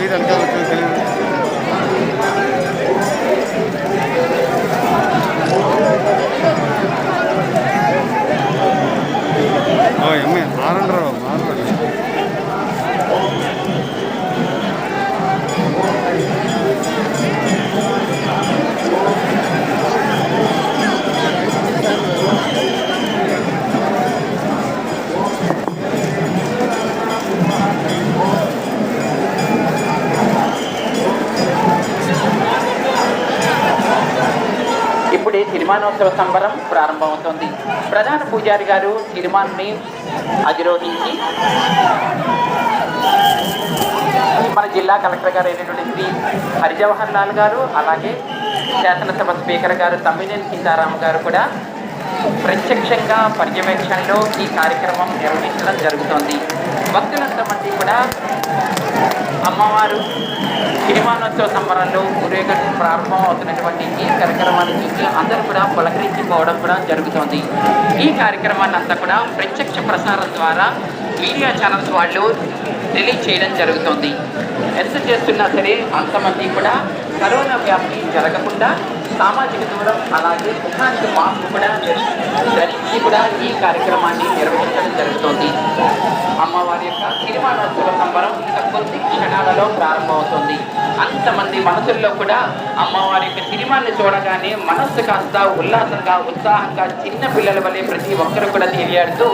Light వెనకాల వచ్చింది తెలియదు. అమ్మాయి మారండ్రు మారండి. ఇప్పుడే సిరిమానోత్సవ సంబరం ప్రారంభమవుతోంది. ప్రధాన పూజారి గారు సిరిమాన్ని అధిరోహించి మన జిల్లా కలెక్టర్ గారు అయినటువంటి శ్రీ హరిజవహర్ లాల్ గారు, అలాగే శాసనసభ స్పీకర్ గారు తమ్మినేని సీతారాం గారు కూడా ప్రత్యక్షంగా పర్యవేక్షణలో ఈ కార్యక్రమం నిర్వహించడం జరుగుతోంది. భక్తులంత మంది కూడా అమ్మవారు సిరిమానోత్సవ సంబరంలో ఊరేగింపు ప్రారంభం అవుతున్నటువంటి ఈ కార్యక్రమాన్ని చూసి అందరూ కూడా పులకరించిపోవడం కూడా జరుగుతోంది. ఈ కార్యక్రమాన్ని అంతా కూడా ప్రత్యక్ష ప్రసారం ద్వారా మీడియా ఛానల్స్ వాళ్ళు రిలీజ్ చేయడం జరుగుతుంది. ఎంత చేస్తున్నా సరే అంతమంది కూడా కరోనా వ్యాప్తి జరగకుండా సామాజిక దూరం, అలాగే ముఖానికి మాస్క్ కూడా ధరించి కూడా ఈ కార్యక్రమాన్ని నిర్వహించడం జరుగుతుంది. అమ్మవారి యొక్క సిరిమానోత్సవ సంబరం ఇంకా కొద్ది క్షణాలలో ప్రారంభమవుతుంది. అంతమంది మనసుల్లో కూడా అమ్మవారి యొక్క సిరిమాన్ని చూడగానే మనస్సు కాస్త ఉల్లాసంగా, ఉత్సాహంగా చిన్న పిల్లల వల్లే ప్రతి ఒక్కరు కూడా తెలియాడుతూ